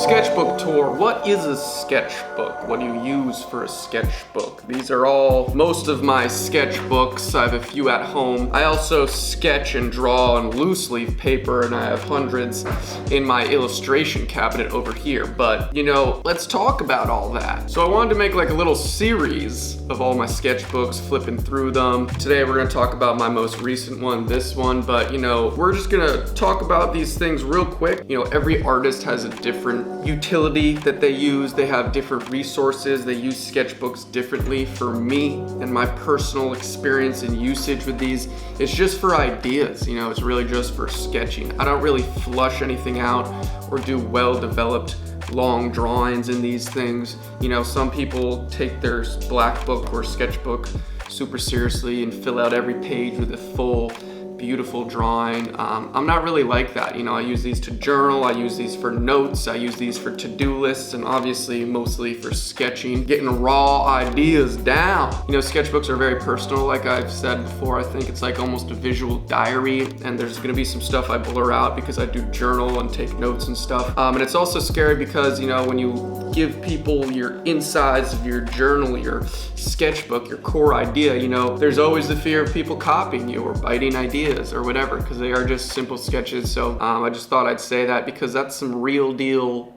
Sketchbook tour. What is a sketchbook? What do you use for a sketchbook? These are all most of my sketchbooks. I have a few at home. I also sketch and draw on loose leaf paper, and I have hundreds in my illustration cabinet over here. But, you know, let's talk about all that. So I wanted to make like a little series of all my sketchbooks, flipping through them. Today we're gonna talk about my most recent one, this one, but you know, we're just gonna talk about these things real quick. You know, every artist has a different utility that they use. They have different resources. They use sketchbooks differently. For me and my personal experience and usage with these, it's just for ideas. You know, it's really just for sketching. I don't really flush anything out or do well-developed long drawings in these things. You know, some people take their black book or sketchbook super seriously and fill out every page with a full beautiful drawing. I'm not really like that. You know, I use these to journal, I use these for notes, I use these for to-do lists, and obviously mostly for sketching, getting raw ideas down. You know, sketchbooks are very personal, like I've said before. I think it's like almost a visual diary, and there's gonna be some stuff I blur out because I do journal and take notes and stuff. And it's also scary because, you know, when you give people your insides of your journal, your sketchbook, your core idea, you know, there's always the fear of people copying you or biting ideas or whatever, because they are just simple sketches. So I just thought I'd say that because that's some real deal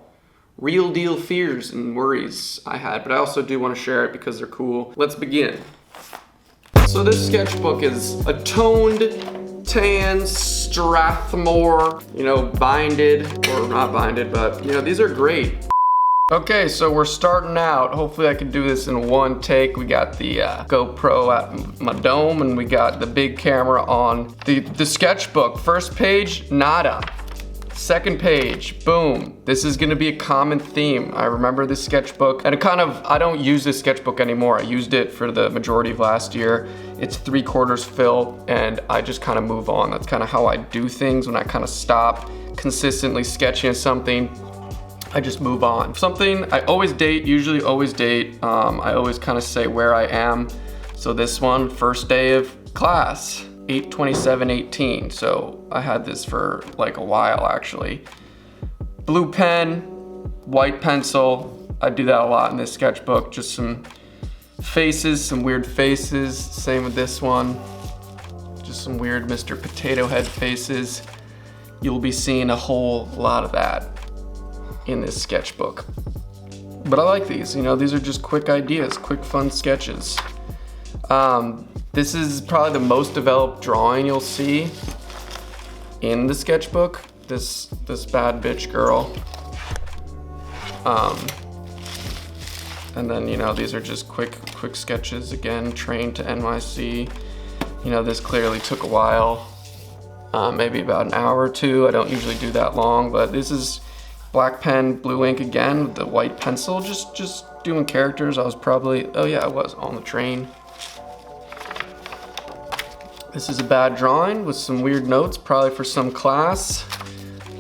fears and worries I had, but I also do want to share it because they're cool. Let's begin. So this sketchbook is a toned tan Strathmore, you know, binded, or not binded, but you know, these are great. Okay, so we're starting out. Hopefully I can do this in one take. We got the GoPro at my dome, and we got the big camera on the sketchbook. First page, nada. Second page, boom. This is gonna be a common theme. I remember this sketchbook, and I don't use this sketchbook anymore. I used it for the majority of last year. It's 3/4 fill, and I just kind of move on. That's kind of how I do things when I kind of stop consistently sketching something. I just move on. Something I always date, usually always date. I always kind of say where I am. So this one, first day of class, 8/27/18. So I had this for like a while actually. Blue pen, white pencil. I do that a lot in this sketchbook. Just some faces, some weird faces. Same with this one. Just some weird Mr. Potato Head faces. You'll be seeing a whole lot of that in this sketchbook. But I like these, you know, these are just quick ideas, quick fun sketches. This is probably the most developed drawing you'll see in the sketchbook, this bad bitch girl. And then, you know, these are just quick sketches, again, trained to NYC. You know, this clearly took a while, maybe about an hour or two. I don't usually do that long, but this is black pen, blue ink again with the white pencil, just doing characters. I was probably, oh yeah, I was on the train. This is a bad drawing with some weird notes, probably for some class.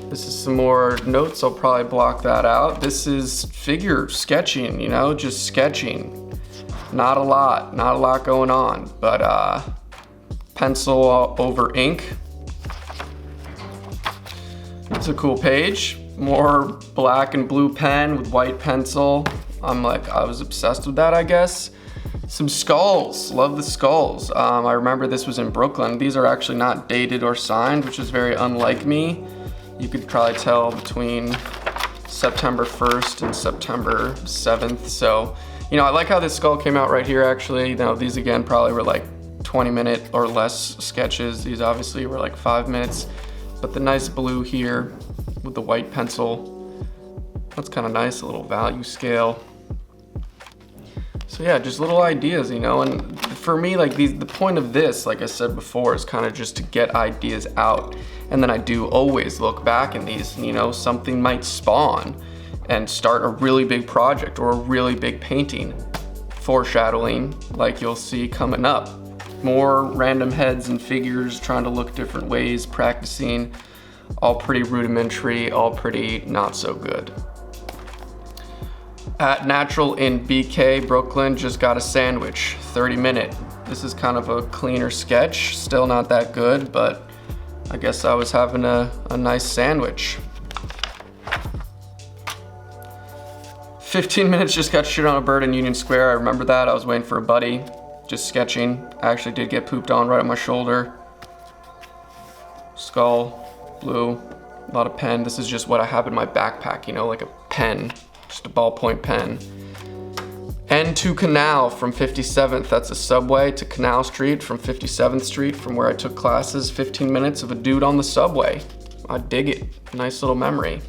This is some more notes, I'll probably block that out. This is figure sketching, you know, just sketching. Not a lot going on, but pencil over ink. It's a cool page. More black and blue pen with white pencil. I was obsessed with that, I guess. Some skulls, love the skulls. I remember this was in Brooklyn. These are actually not dated or signed, which is very unlike me. You could probably tell between September 1st and September 7th. So, you know, I like how this skull came out right here actually. Now these again probably were like 20-minute or less sketches. These obviously were like 5 minutes, but the nice blue here with the white pencil, that's kind of nice, a little value scale. So yeah, just little ideas, you know, and for me, like the point of this, like I said before, is kind of just to get ideas out. And then I do always look back in these, and, you know, something might spawn and start a really big project or a really big painting. Foreshadowing, like you'll see coming up. More random heads and figures trying to look different ways, practicing. All pretty rudimentary, all pretty not so good. At Natural in BK, Brooklyn, just got a sandwich, 30-minute. This is kind of a cleaner sketch, still not that good, but I guess I was having a nice sandwich. 15 minutes, just got shit on a bird in Union Square. I remember that. I was waiting for a buddy, just sketching. I actually did get pooped on right on my shoulder. Skull, blue, a lot of pen. This is just what I have in my backpack, you know, like a pen, just a ballpoint pen. And to Canal from 57th, that's a subway, to Canal Street from 57th Street from where I took classes. 15 minutes of a dude on the subway. I dig it, nice little memory.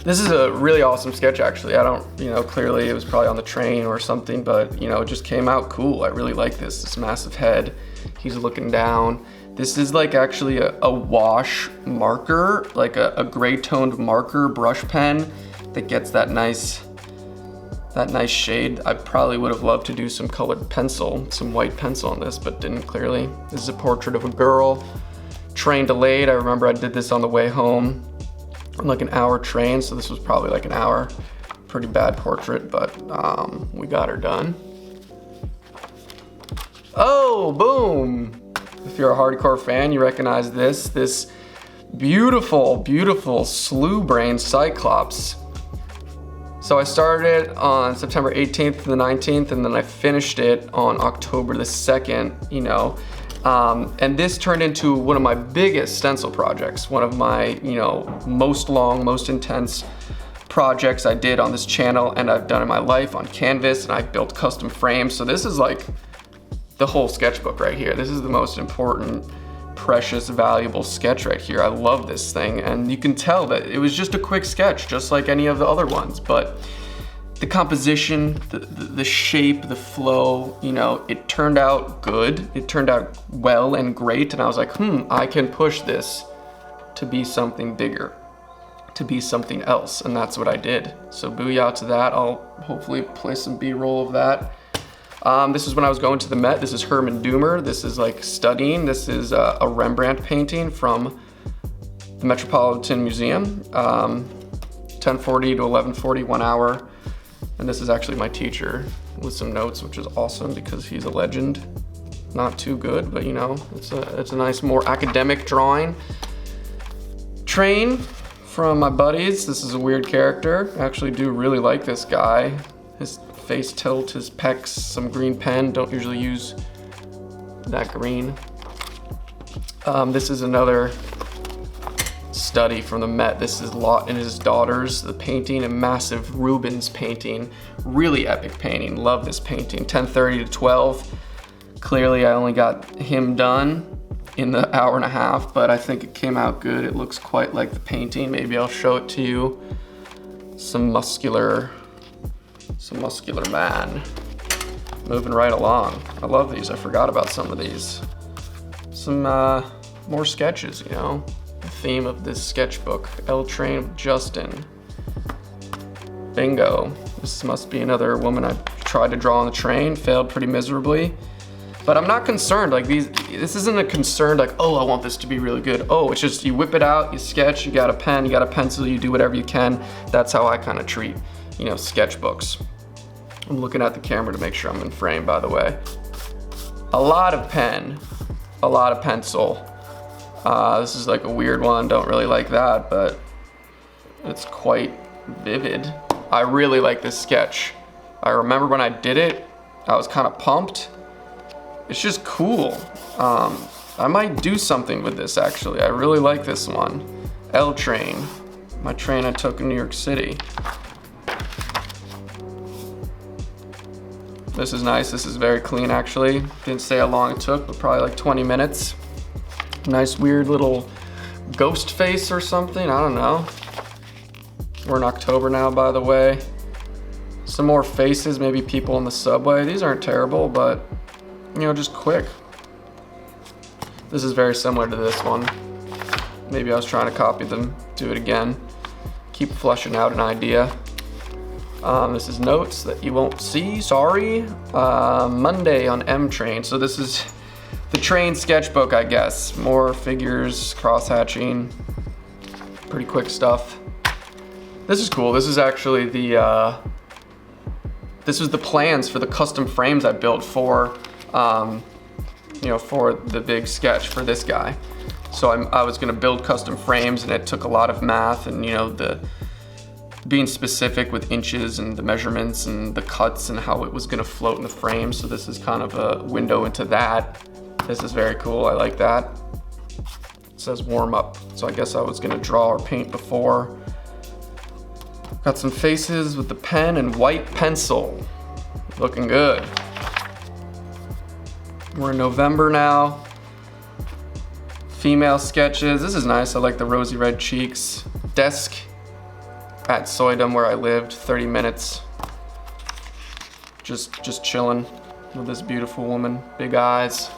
This is a really awesome sketch actually. I don't, you know, clearly it was probably on the train or something, but you know, it just came out cool. I really like this massive head. He's looking down. This is like actually a wash marker, like a gray toned marker brush pen that gets that nice shade. I probably would have loved to do some colored pencil, some white pencil on this, but didn't clearly. This is a portrait of a girl. Train delayed. I remember I did this on the way home on like an hour train, so this was probably like an hour. Pretty bad portrait, but we got her done. Oh, boom! If you're a hardcore fan, you recognize this beautiful, beautiful SLEW brain Cyclops. So I started it on September 18th to the 19th, and then I finished it on October the 2nd, you know. And this turned into one of my biggest stencil projects, one of my, you know, most long, most intense projects I did on this channel and I've done in my life on canvas, and I built custom frames. So this is like the whole sketchbook right here. This is the most important, precious, valuable sketch right here. I love this thing, and you can tell that it was just a quick sketch, just like any of the other ones, but the composition, the shape, the flow, you know, it turned out good. It turned out well and great, and I was like, I can push this to be something bigger, to be something else, and that's what I did. So booyah to that. I'll hopefully play some B-roll of that. This is when I was going to the Met. This is Herman Doomer. This is like studying. This is a Rembrandt painting from the Metropolitan Museum. 10:40 to 11:40, 1 hour. And this is actually my teacher with some notes, which is awesome because he's a legend. Not too good, but you know, it's a nice, more academic drawing. Train from my buddies. This is a weird character. I actually do really like this guy. His face tilt, his pecs, some green pen. Don't usually use that green. This is another study from the Met. This is Lot and his daughters, the painting, a massive Rubens painting, really epic painting. Love this painting. 10:30 to 12. Clearly I only got him done in the hour and a half, but I think it came out good. It looks quite like the painting. Maybe I'll show it to you. Some muscular man. Moving right along. I love these. I forgot about some of these. Some more sketches, you know. The theme of this sketchbook. L Train with Justin. Bingo. This must be another woman I tried to draw on the train. Failed pretty miserably. But I'm not concerned. Like this isn't a concern like, oh, I want this to be really good. Oh, it's just you whip it out, you sketch, you got a pen, you got a pencil, you do whatever you can. That's how I kind of treat, you know, sketchbooks. I'm looking at the camera to make sure I'm in frame, by the way. A lot of pen, a lot of pencil. This is like a weird one, don't really like that, but it's quite vivid. I really like this sketch. I remember when I did it, I was kind of pumped. It's just cool. I might do something with this actually. I really like this one. L Train, my train I took in New York City. This is nice, this is very clean actually. Didn't say how long it took, but probably like 20 minutes. Nice weird little ghost face or something, I don't know. We're in October now, by the way. Some more faces, maybe people on the subway. These aren't terrible, but you know, just quick. This is very similar to this one. Maybe I was trying to copy them, do it again. Keep fleshing out an idea. This is notes that you won't see, sorry. Monday on M Train. So this is the train sketchbook, I guess. More figures, cross-hatching, pretty quick stuff. This is cool. This is actually the, this was the plans for the custom frames I built for, you know, for the big sketch for this guy. So I was gonna build custom frames, and it took a lot of math and, you know, the being specific with inches and the measurements and the cuts and how it was gonna float in the frame. So this is kind of a window into that. This is very cool, I like that. It says warm up, so I guess I was gonna draw or paint before. Got some faces with the pen and white pencil. Looking good. We're in November now. Female sketches, this is nice, I like the rosy red cheeks. Desk at Soydom where I lived, 30 minutes. Just chilling with this beautiful woman, big eyes.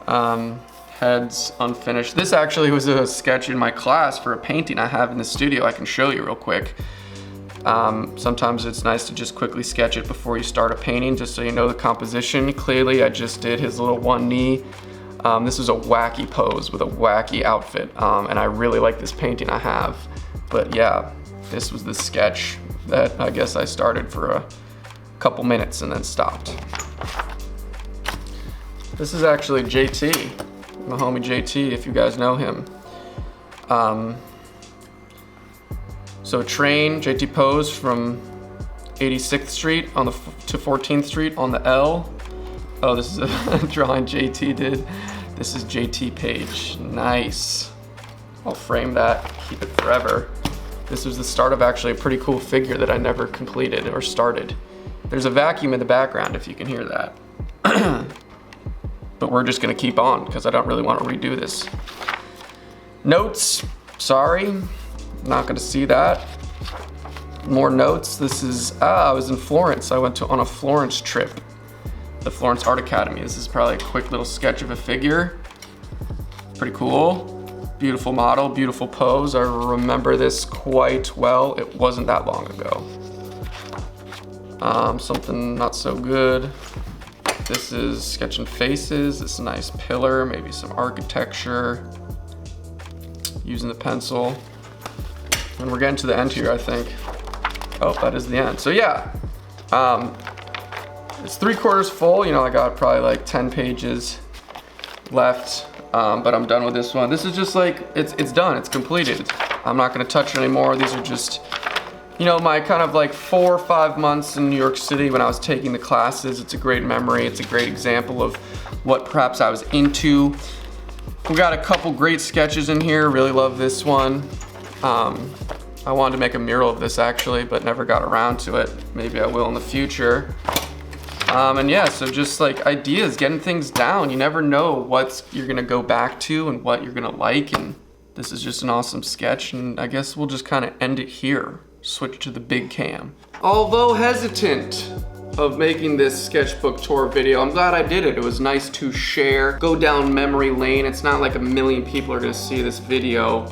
Heads unfinished. This actually was a sketch in my class for a painting I have in the studio. I can show you real quick. Sometimes it's nice to just quickly sketch it before you start a painting, just so you know the composition. Clearly, I just did his little one knee. This is a wacky pose with a wacky outfit, and I really like this painting I have. But yeah, this was the sketch that I guess I started for a couple minutes and then stopped. This is actually JT, my homie JT, if you guys know him. So train, JT pose from 86th Street to 14th Street on the L. Oh, this is a drawing JT did. This is JT page, nice. I'll frame that, keep it forever. This was the start of actually a pretty cool figure that I never completed or started. There's a vacuum in the background if you can hear that. But we're just gonna keep on because I don't really want to redo this. Notes, sorry, not gonna see that. More notes, this is, I was in Florence. I went on a Florence trip, the Florence Art Academy. This is probably a quick little sketch of a figure. Pretty cool. Beautiful model, beautiful pose. I remember this quite well. It wasn't that long ago. Something not so good. This is sketching faces. This nice pillar, maybe some architecture. Using the pencil. And we're getting to the end here, I think. Oh, that is the end. So yeah, it's 3/4 full. You know, I got probably like 10 pages left. But I'm done with this one. This is just like, it's done, it's completed. I'm not gonna touch it anymore. These are just, you know, my kind of like 4 or 5 months in New York City when I was taking the classes. It's a great memory. It's a great example of what perhaps I was into. We got a couple great sketches in here. Really love this one. I wanted to make a mural of this actually, but never got around to it. Maybe I will in the future. And yeah, so just like ideas, getting things down. You never know what you're gonna go back to and what you're gonna like. And this is just an awesome sketch. And I guess we'll just kind of end it here. Switch to the big cam. Although hesitant of making this sketchbook tour video, I'm glad I did it. It was nice to share, go down memory lane. It's not like 1 million people are gonna see this video.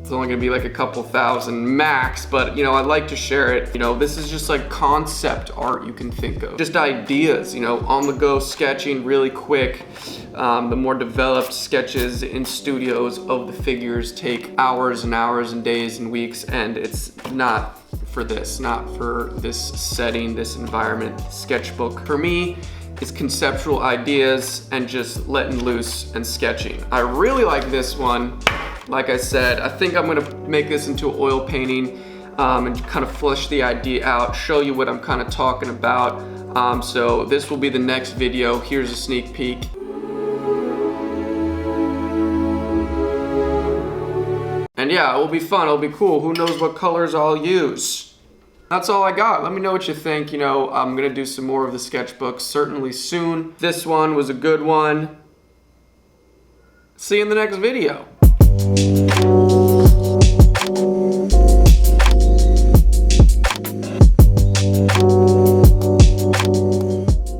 It's only gonna be like a couple thousand max, but you know, I'd like to share it. You know, this is just like concept art you can think of. Just ideas, you know, on the go sketching really quick. The more developed sketches in studios of the figures take hours and hours and days and weeks, and it's not for this, not for this setting, this environment. Sketchbook for me is conceptual ideas and just letting loose and sketching. I really like this one. Like I said, I think I'm gonna make this into an oil painting and kind of flesh the idea out, show you what I'm kind of talking about. So this will be the next video. Here's a sneak peek. And yeah, it will be fun, it'll be cool. Who knows what colors I'll use. That's all I got. Let me know what you think. You know, I'm gonna do some more of the sketchbooks certainly soon. This one was a good one. See you in the next video.